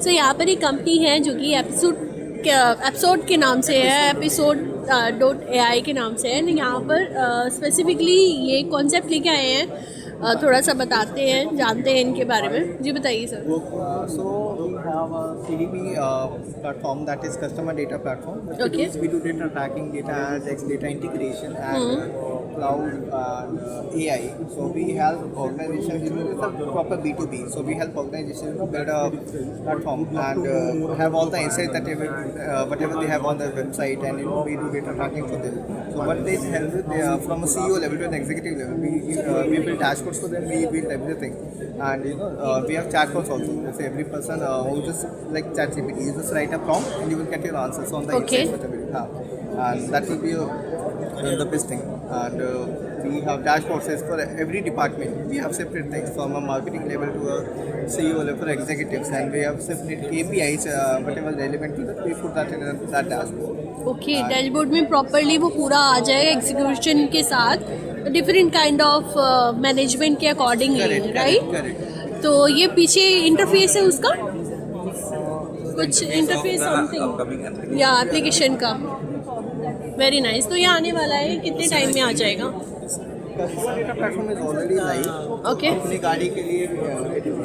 सो यहाँ पर एक कंपनी है जो कि एपिसोड के नाम से है, episode.ai के नाम से है। यहाँ पर स्पेसिफिकली ये कॉन्सेप्ट लेके आए हैं, थोड़ा सा बताते हैं, जानते हैं इनके बारे में। जी बताइए sir. So we have a CDP platform, that is customer data platform. Okay. We do data tracking, data analytics, data integration, and cloud AI. So we help organizations. It's a proper B2B. So we help organizations build a platform and have all the insights that whatever they have on their website, and we do data tracking for them. So what they help with, from a CEO level to an executive level, we build dashboards for them. We build everything, and we have chatbots also. So every person who just like ChatGPT, you just write a prompt and you will get your answers on the Okay. insights whatever you have, and that will be the best thing. And we have dashboards for every department. We have separate things from a marketing level to a CEO level for executives, and we have separate KPIs, whatever relevant to that. We put that in that dashboard. Okay, dashboard में properly वो पूरा आ जाएगा execution के साथ, different kind of management के according, right? Correct. तो ये पीछे इंटरफेस है उसका, कुछ इंटरफेस समथिंग या एप्लीकेशन का। Very nice. तो ये आने वाला है, कितने टाइम में आ जाएगा? Customer data platform is already live. Okay. अपनी गाड़ी के लिए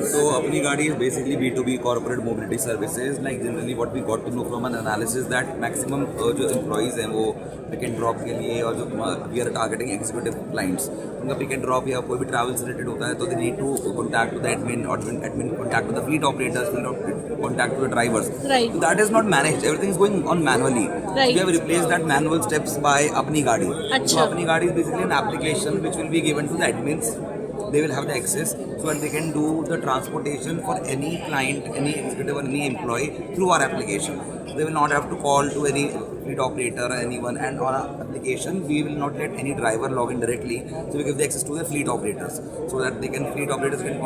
So अपनी गाड़ी is basically B2B corporate mobility services. Like generally what we got to know from an analysis that maximum जो employees हैं वो pick and drop के लिए, और जो we are targeting executive clients, उनका pick and drop या कोई भी travel से related होता है तो they need to contact to the admin contact to the fleet operators, contact to the drivers. Right. So that is not managed. Everything is going on manually. Right. We have replaced that manual steps by अपनी गाड़ी. अच्छा. So अपनी गाड़ी is basically an application which will be given to the admins. They will have the access so that they can do the transportation for any client, any executive or any employee through our application. They will not have to call to any fleet operator or anyone, and on our application we will not let any driver log in directly. So we give the access to the fleet operators so that fleet operators can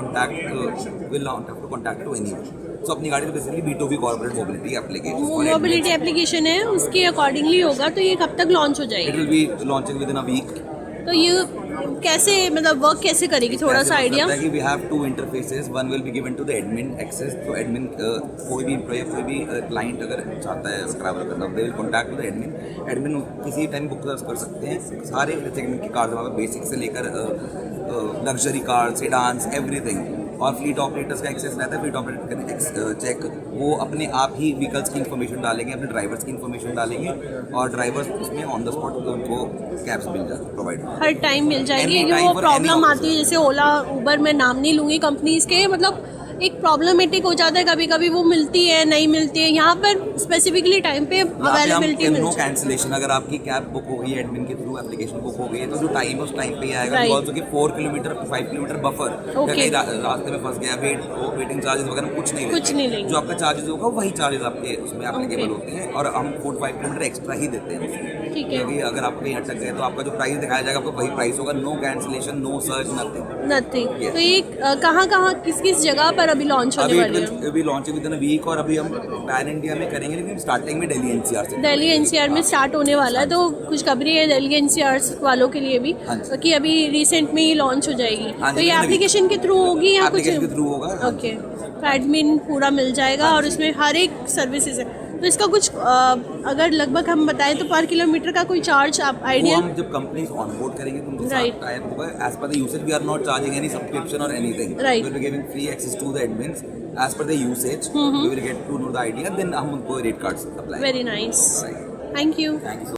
will not have to contact to anyone. So अपनी गाड़ी तो basically B2B corporate mobility application. Mobility application है, उसके accordingly होगा। तो ये कब तक लॉन्च हो It जाएगी? will be launching within a week. तो ये कैसे, मतलब वर्क कैसे करेगी, थोड़ा सा idea? We have two interfaces. One will be given to the admin access. तो admin कोई भी employee, कोई भी client अगर चाहता है travel करना, they will contact to the admin. Admin किसी टाइम बुक कर सकते हैं सारे सेगमेंट की कार्स, हमारे बेसिक से लेकर लग्जरी कार्स, सेडान्स, एवरीथिंग। और फ्लीट ऑपरेटर्स का एक्सेस रहता है। फ्लीट ऑपरेटर का चेक वो अपने आप ही व्हीकल्स की इन्फॉर्मेशन डालेंगे, अपने ड्राइवर्स की इन्फॉर्मेशन डालेंगे, और ड्राइवर्स उसमें ऑन द स्पॉट उनको कैब्स मिल जाए प्रोवाइड हर टाइम मिल जाएगी। Any ये time वो for प्रॉब्लम any आती है, जैसे ओला उबर, मैं नाम नहीं लूँगी कंपनीज के, मतलब एक प्रॉब्लमेटिक हो जाता है, कभी कभी वो मिलती है नहीं मिलती है। यहाँ पर स्पेसिफिकली टाइम पे अवेलेबिलिटी नो कैंसिलेशन। अगर आपकी कैब बुक हो गई है एडमिन के थ्रू, एप्लीकेशन बुक हो गई है, तो जो टाइम है उस टाइम पे ही आएगा। बिकॉज कि 4 किलोमीटर 5 किलोमीटर बफर, कहीं रास्ते में फंस गया, वेटिंग चार्जेस वगैरह कुछ नहीं लेते। जो आपका चार्जेस होगा वही चार्जेस आपके उसमें एप्लीकेबल होते हैं, और हम 4-5 किलोमीटर एक्स्ट्रा ही देते हैं। ठीक है, क्योंकि अगर आप कहीं अटक गए तो आपका जो प्राइस दिखाया जाएगा आपको वही प्राइस होगा। No cancellation, no search, nothing. तो ये कहाँ किस किस जगह पर अभी लॉन्च होने वाली है? अभी launch within a week, और अभी हम पैन इंडिया में करेंगे, लेकिन स्टार्टिंग में दिल्ली एनसीआर से। दिल्ली एनसीआर में स्टार्ट होने वाला है, तो खुशखबरी है दिल्ली एनसीआर वालों के लिए भी कि अभी रिसेंट में ही लॉन्च हो जाएगी। तो ये एप्लीकेशन के थ्रू होगी या कुछ? एप्लीकेशन के थ्रू होगा। ओके, तो एडमिन पूरा मिल जाएगा और उसमें हर एक सर्विसेज है। तो इसका कुछ अगर लगभग हम बताएं तो पर किलोमीटर का कोई चार्ज आप आइडिया? हम जब कंपनीज ऑनबोर्ड करेंगे तो उनके साथ टाइप होगा। As per the usage we are not charging any subscription और anything. We will be giving free access to the admins as per the usage. We will get to know the idea, then हम उनको rate cards apply. Very nice, thank you.